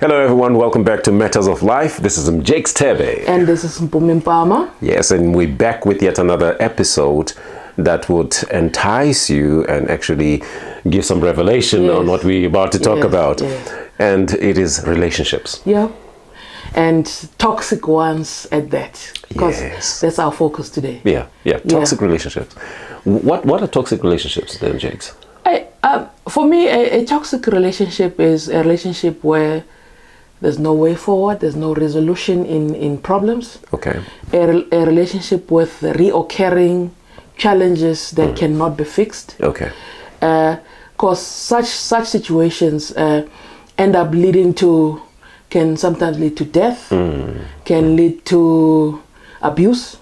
Hello everyone, welcome back to Matters of Life. This is Thebe. And this is Mpama. Yes, and we're back with yet another episode that would entice you and actually give some revelation on what we're about to talk about. Yes. And it is relationships. Yeah. And toxic ones at that. Because that's our focus today. Yeah. Toxic relationships. What are toxic relationships then, Jakes? For me, a toxic relationship is a relationship where there's no way forward, there's no resolution in problems. Okay. A relationship with reoccurring challenges that cannot be fixed. Okay. Because such situations end up can sometimes lead to death, can lead to abuse.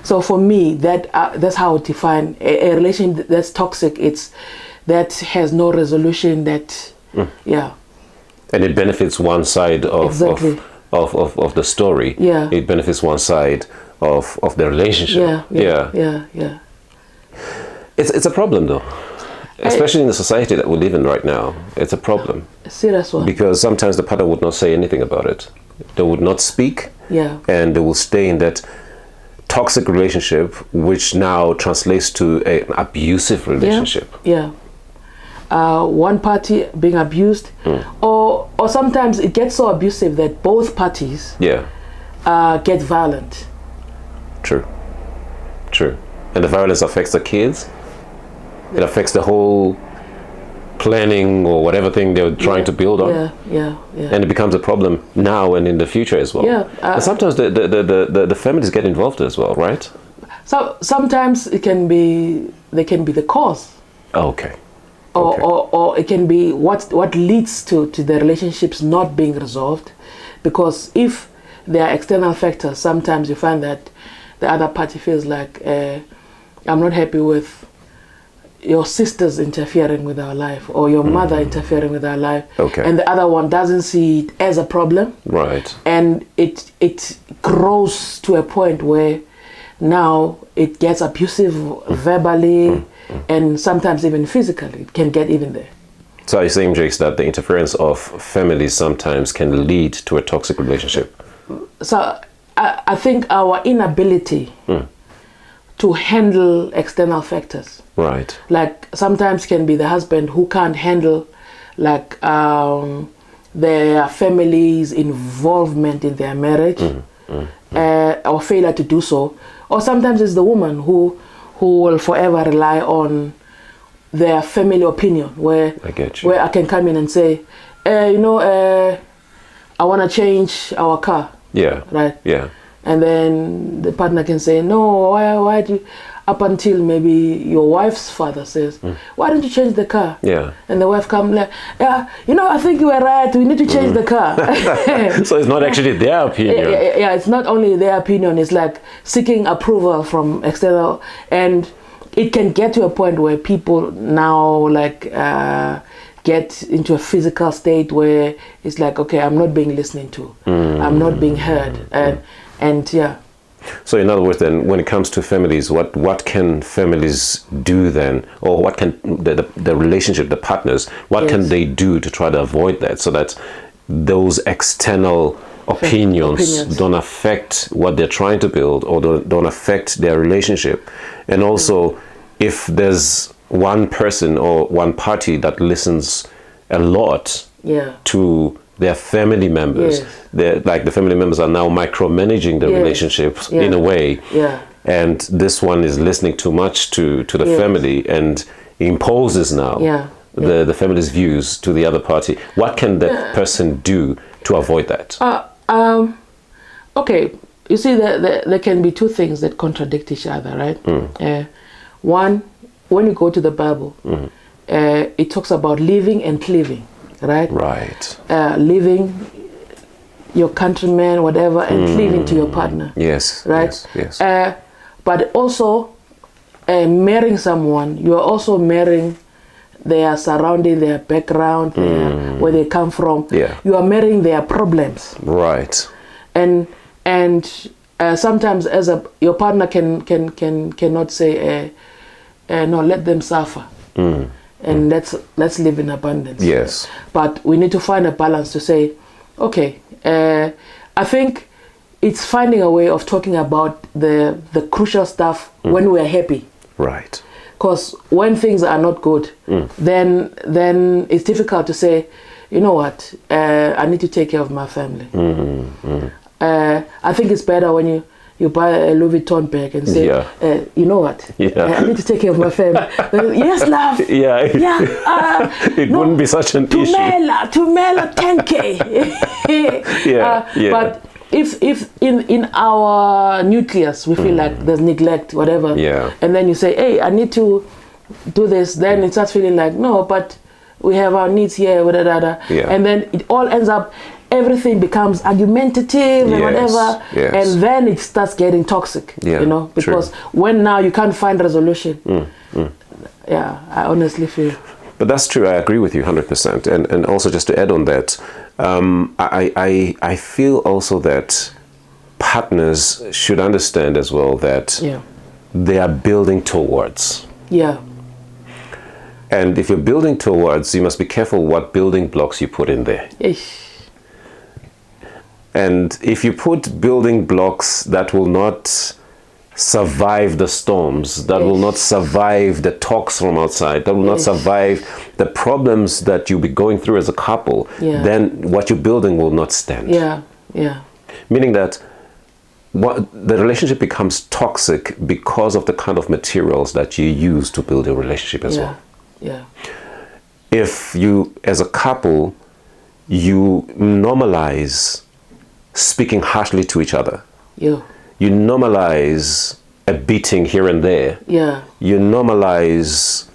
So for me, that's how I define a relation that's toxic. It's that has no resolution. And it benefits one side of the story. Yeah. It benefits one side of the relationship. Yeah. It's a problem though. Especially in the society that we live in right now. It's a problem. Serious one. Because sometimes the partner would not say anything about it. They would not speak. Yeah. And they will stay in that toxic relationship, which now translates to an abusive relationship. Yeah. One party being abused, or sometimes it gets so abusive that both parties get violent. True. And the violence affects the kids. It affects the whole planning or whatever thing they're trying to build on. Yeah. And it becomes a problem now and in the future as well. Yeah. And sometimes the families get involved as well, right? So sometimes they can be the cause. Okay. Or it can be what leads to the relationships not being resolved, because if there are external factors, sometimes you find that the other party feels like I'm not happy with your sister's interfering with our life or your mother interfering with our life, and the other one doesn't see it as a problem, right? And it grows to a point where now it gets abusive verbally. And sometimes even physically, it can get even there. So you're saying, Jakes, that the interference of families sometimes can lead to a toxic relationship? So I think our inability to handle external factors. Right. Like sometimes can be the husband who can't handle like their family's involvement in their marriage or failure to do so. Or sometimes it's the woman who will forever rely on their family opinion, where I can come in and say, I want to change our car. Yeah. Right. Yeah. And then the partner can say, no, why do you, up until maybe your wife's father says, why don't you change the car? Yeah. And the wife comes like, I think you were right. We need to change the car. So it's not actually their opinion. Yeah, it's not only their opinion. It's like seeking approval from external, and it can get to a point where people now get into a physical state where it's like, okay, I'm not being listened to. I'm not being heard, and yeah. So in other words, then, when it comes to families, what can families do then, or what can the relationship, the partners, what can they do to try to avoid that, so that those external opinions don't affect what they're trying to build, or don't affect their relationship? And also, if there's one person or one party that listens a lot to their family members, like the family members are now micromanaging the relationships in a way, and this one is listening too much to the family and imposes now the family's views to the other party. What can that person do to avoid that? Okay, you see, there can be two things that contradict each other, right? One, when you go to the Bible, it talks about living and cleaving. Right. Leaving your countrymen, whatever, and cleaving to your partner. Yes. Right. Yes. But also, marrying someone, you are also marrying their surrounding, their background, where they come from. Yeah. You are marrying their problems. Right. And sometimes your partner cannot say, no, let them suffer. And let's live in abundance. Yes. But we need to find a balance to say, Okay. I think it's finding a way of talking about the crucial stuff when we're happy. Right. Because when things are not good, then it's difficult to say, you know what, I need to take care of my family. I think it's better when you buy a Louis Vuitton bag and say, you know what, I need to take care of my family. Yes, love. It wouldn't be such an issue. Tumela 10K. But if in our nucleus we feel like there's neglect, whatever, and then you say, hey, I need to do this, then it starts feeling like, no, but we have our needs here, and then it all ends up, everything becomes argumentative and whatever, and then it starts getting toxic, you know, because when now you can't find resolution. I honestly feel. But that's true. I agree with you 100%. And also just to add on that, I feel also that partners should understand as well that they are building towards. And if you're building towards, you must be careful what building blocks you put in there. And if you put building blocks that will not survive the storms, that will not survive the talks from outside, that will not survive the problems that you'll be going through as a couple, then what you're building will not stand. Meaning that the relationship becomes toxic because of the kind of materials that you use to build a relationship as well. If you, as a couple, you normalize speaking harshly to each other, you normalize a beating here and there, you normalize,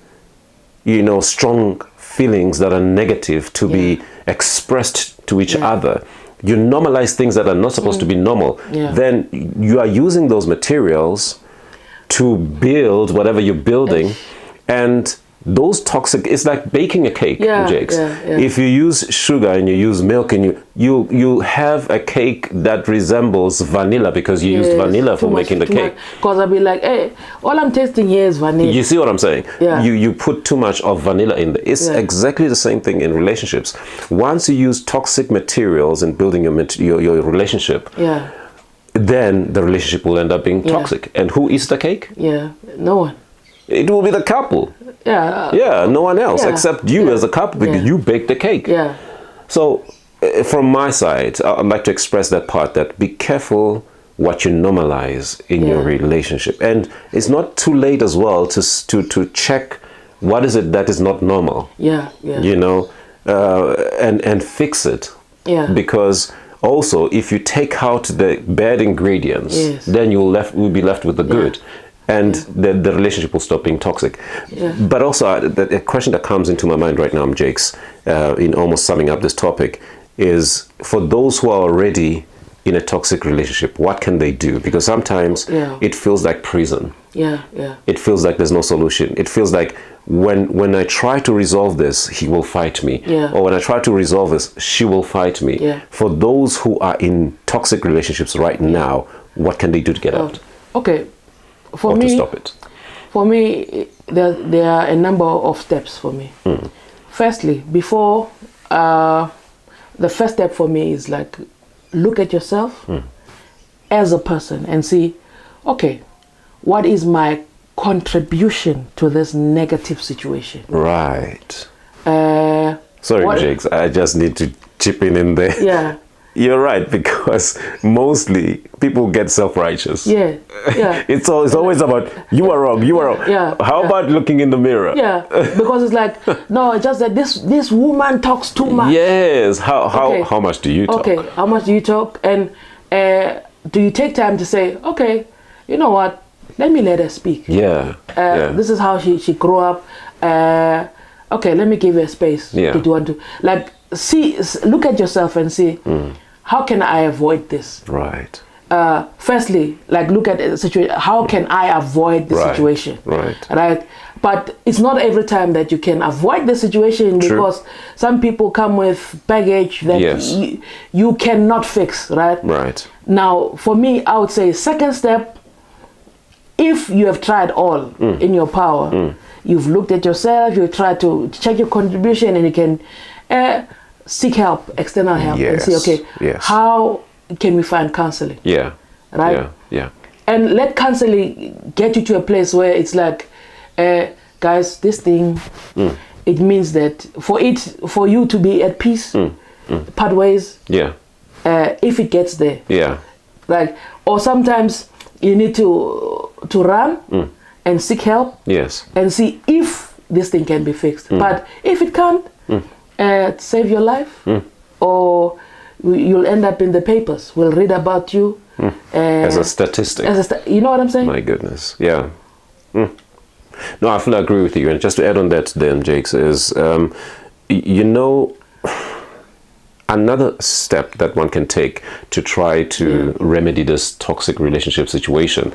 you know, strong feelings that are negative to be expressed to each other, you normalize things that are not supposed to be normal, then you are using those materials to build whatever you're building. And those toxic, it's like baking a cake, Jakes. If you use sugar and you use milk and you have a cake that resembles vanilla because you used vanilla for making the cake. Because I'll be like, hey, all I'm tasting here is vanilla. You see what I'm saying? You put too much of vanilla in there. It's exactly the same thing in relationships. Once you use toxic materials in building your relationship, then the relationship will end up being toxic. And who eats the cake? No one. It will be the couple. No one else except you as a couple, because you baked the cake. So from my side, I'd like to express that part, that be careful what you normalize in your relationship. And it's not too late as well to check what is it that is not normal. You know, and fix it. Because also, if you take out the bad ingredients, then you'll be left with the good. And the relationship will stop being toxic. But also, the question that comes into my mind right now, Jakes, in almost summing up this topic, is for those who are already in a toxic relationship, what can they do? Because sometimes it feels like prison. It feels like there's no solution. It feels like when I try to resolve this, he will fight me. Or when I try to resolve this, she will fight me. For those who are in toxic relationships right now, what can they do to get out? Okay. For me, to stop it? For me, there are a number of steps for me. Firstly, before the first step for me is like, look at yourself as a person and see, okay, what is my contribution to this negative situation? Right. Sorry, Jakes, I just need to chip in there. You're right, because mostly people get self-righteous. It's always about, you are wrong, you are wrong. How about looking in the mirror? Because it's like, no, it's just that this woman talks too much. How much do you talk? How much do you talk? And do you take time to say, okay, you know what, let me let her speak. This is how she grew up. Okay, let me give her space. Did you want to, like, look at yourself and see, how can I avoid this? Right. Firstly, like, look at the situation. How can I avoid the situation? Right. But it's not every time that you can avoid the situation, because some people come with baggage that you cannot fix. Right. Now, for me, I would say second step, if you have tried all in your power, you've looked at yourself, you've tried to check your contribution, and you can seek help, external help, and say, okay, Yes. how can we find counseling? Yeah. Right? Yeah. Yeah. And let counseling get you to a place where it's like, guys, this thing, it means that for you to be at peace, part ways. Yeah. If it gets there. Yeah. Like, or sometimes you need to run and seek help. Yes. And see if this thing can be fixed. But if it can't, save your life, or you'll end up in the papers. We'll read about you as a statistic. You know what I'm saying? My goodness. Yeah. No, I fully agree with you. And just to add on that, then, Jakes, is another step that one can take to try to remedy this toxic relationship situation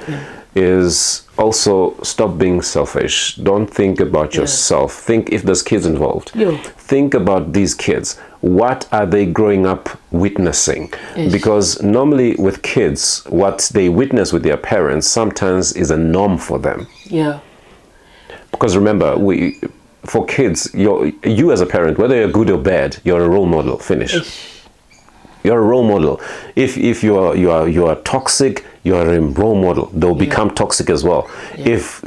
is also stop being selfish. Don't think about yourself. Think if there's kids involved. Think about these kids. What are they growing up witnessing? Because normally with kids, what they witness with their parents sometimes is a norm for them. Yeah. Because remember, for kids, you as a parent, whether you're good or bad, you're a role model. Finish. You're a role model. If you are toxic, you are a role model. They'll become toxic as well. If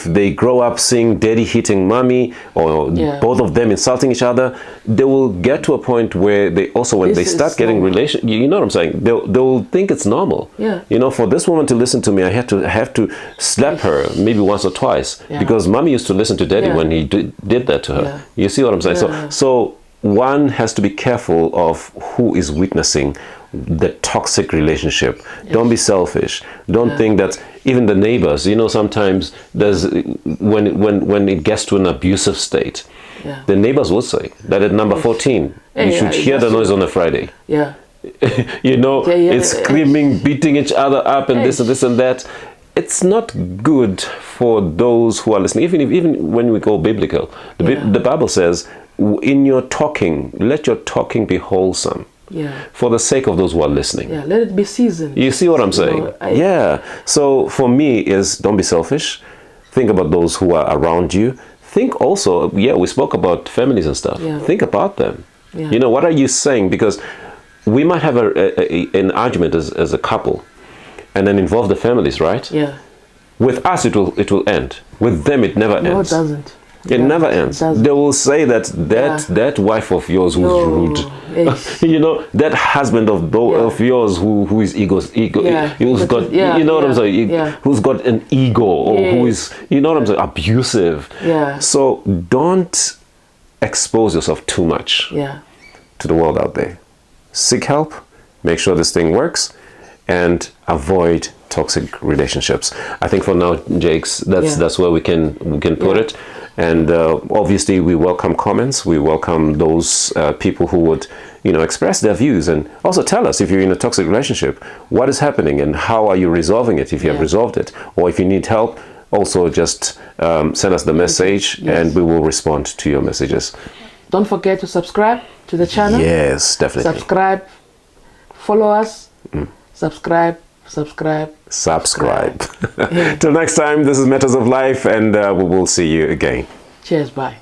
they grow up seeing daddy hitting mommy, or both of them insulting each other, they will get to a point where they also, when they start getting relation, you know what I'm saying? They'll think it's normal. Yeah. You know, for this woman to listen to me, I have to slap her maybe once or twice because mommy used to listen to daddy when he did that to her. You see what I'm saying? So one has to be careful of who is witnessing the toxic relationship. Don't be selfish. Don't think that even the neighbors, you know, sometimes there's when it gets to an abusive state, the neighbors will say that at number 14 you should hear the noise on a Friday. You know, it's screaming, beating each other up, and this and this and that. It's not good for those who are listening. Even when we go biblical, the Bible says, in your talking, let your talking be wholesome. For the sake of those who are listening. Let it be seasoned. You see what I'm saying? So for me is, don't be selfish. Think about those who are around you. Think also, we spoke about families and stuff. Think about them. You know, what are you saying? Because we might have an argument as a couple, and then involve the families, right? With us, it will end. With them, it never ends. No, it doesn't. It never ends. They will say that wife of yours who's rude, you know, that husband of yours who is who's got, you know what I'm saying, who's got an ego, or who is, you know what I'm saying, abusive. So don't expose yourself too much to the world out there. Seek help. Make sure this thing works, and avoid toxic relationships. I think for now, Jakes, that's where we can put it. And obviously, we welcome comments. We welcome those people who would, you know, express their views, and also tell us if you're in a toxic relationship, what is happening and how are you resolving it, if you have resolved it, or if you need help. Also, just send us the message, and we will respond to your messages. Don't forget to subscribe to the channel. Yes, definitely. Subscribe. Follow us. Subscribe. Till next time, this is Matters of Life, and we will see you again. Cheers, bye.